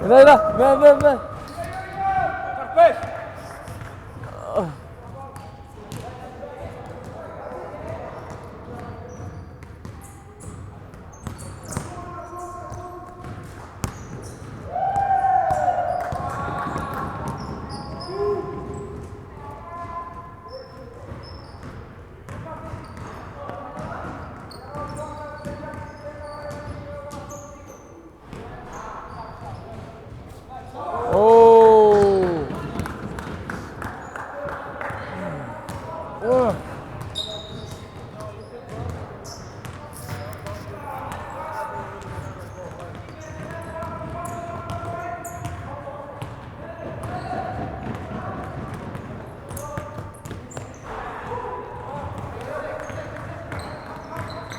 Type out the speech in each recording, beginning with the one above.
Đây đây, về.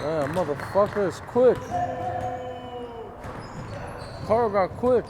Damn, motherfucker is quick. Carl got quick.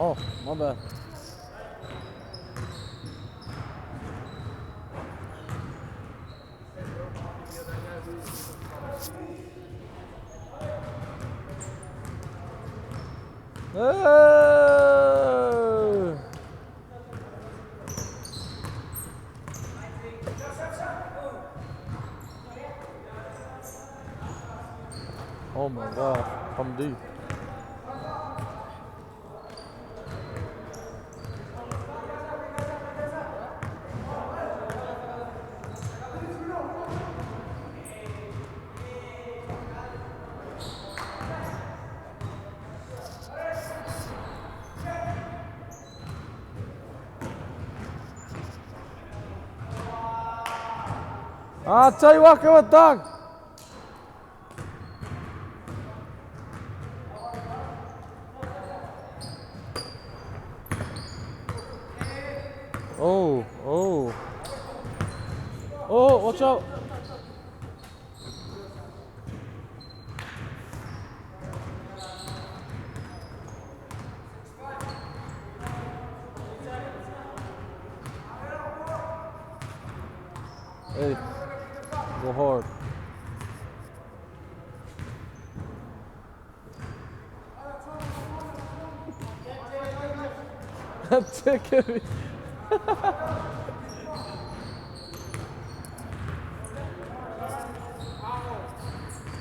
Oh, my bad. Hey! Oh my God, I'm deep. I'll tell you what, come on, dog. Oh, oh. Oh, watch out. Hey, go hard. Take it.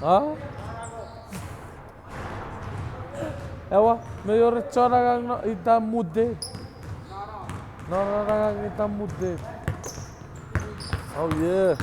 Ha? Ewa, mayor chora kang itam mudde. No, kang itam mudde. Oh yeah.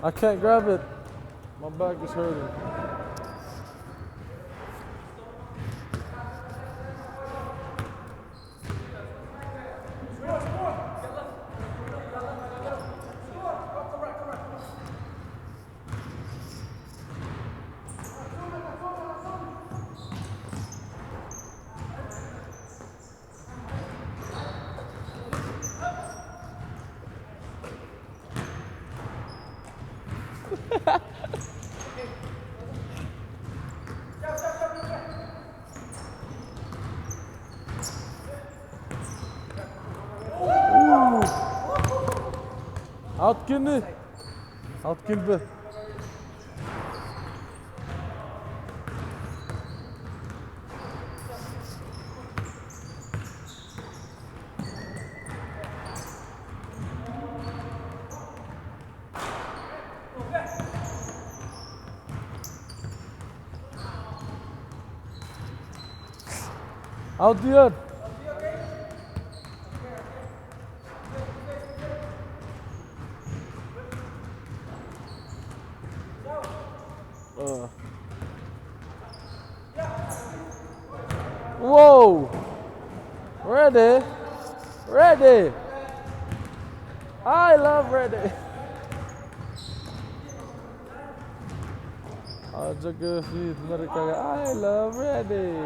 I can't grab it. My back is hurting. Out kinderen. Out kinderen. Out Dion. Whoa! Ready? Ready! I love ready! Jaga feed mereka. I love ready!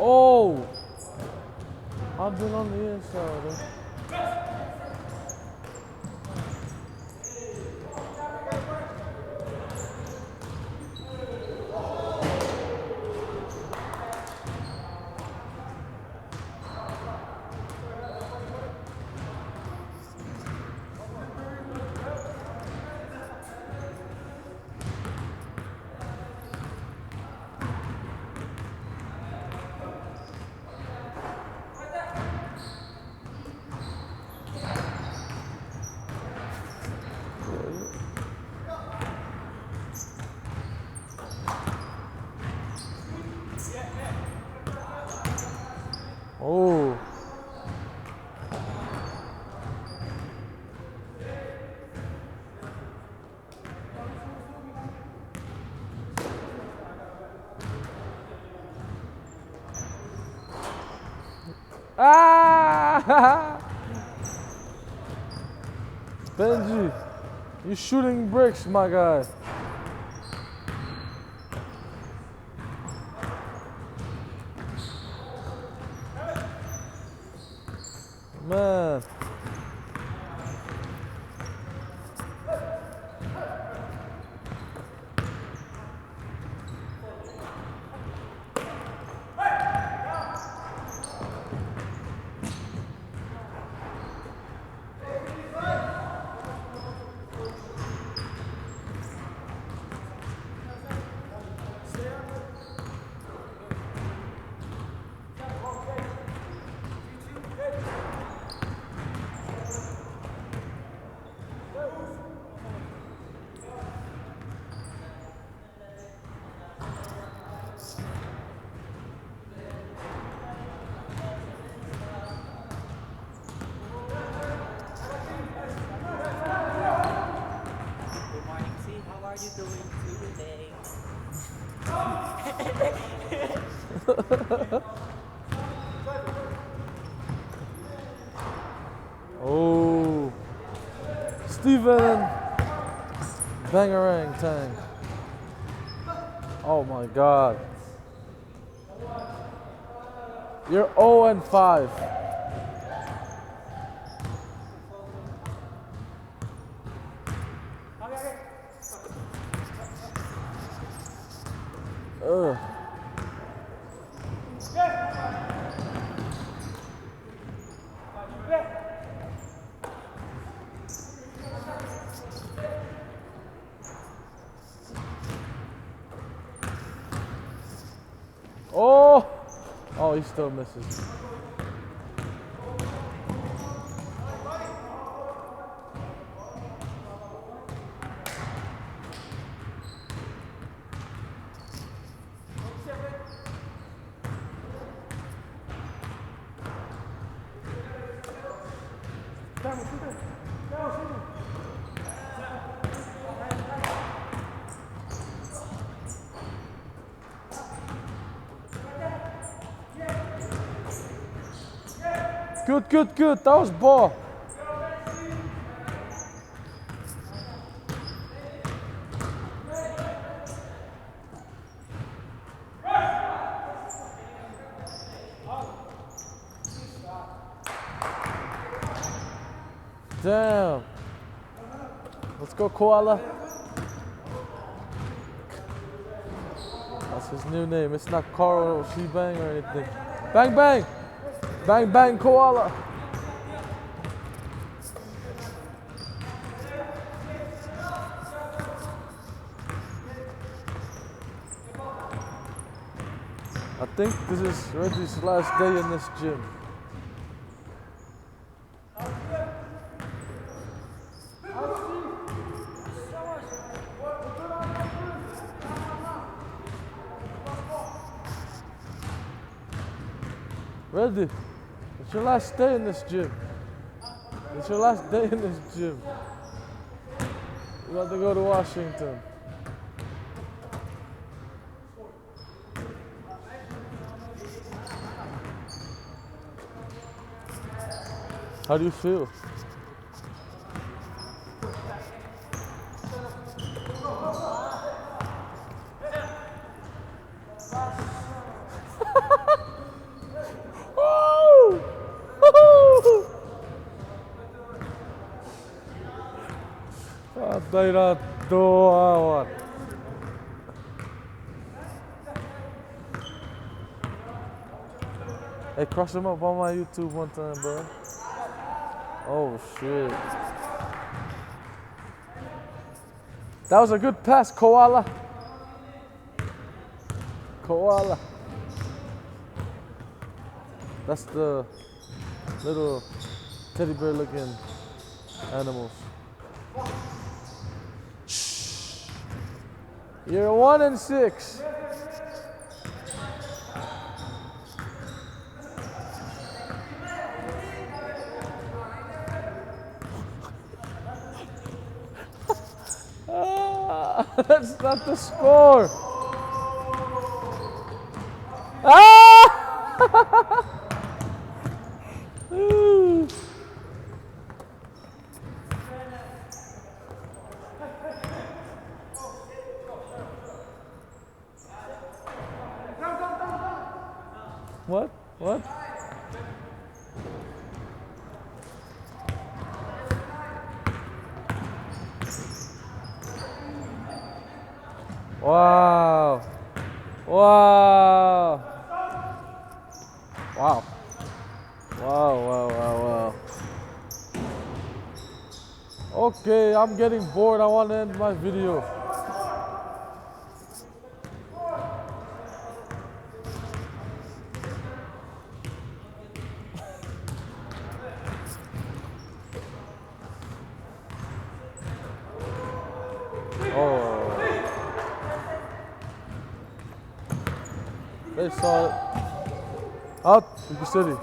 Oh! I've been on the inside. Oh. Ah! Benji, you're shooting bricks, my guy. Man. How are you doing today? Oh. Steven. Bangarang Tang. Oh my god. You're 0 and 5. Ugh. Oh! Oh, he still misses. Good, good, good. That was ball. Damn. Let's go, Koala. That's his new name. It's not Carl Shebang or anything. Bang, bang. Bang, bang, Koala. I think this is Reggie's last day in this gym. Reggie, it's your last day in this gym. It's your last day in this gym. You have to go to Washington. How do you feel? Hey, cross him up on my YouTube one time, bro. Oh shit. That was a good pass, Koala. Koala. That's the little teddy bear looking animals. Shh. You're 1-6. That's not the score. Ah! What? What? Wow. Wow. Wow. Wow, wow, wow, wow. Okay, I'm getting bored. I want to end my video. Oh. They saw it. Out, City.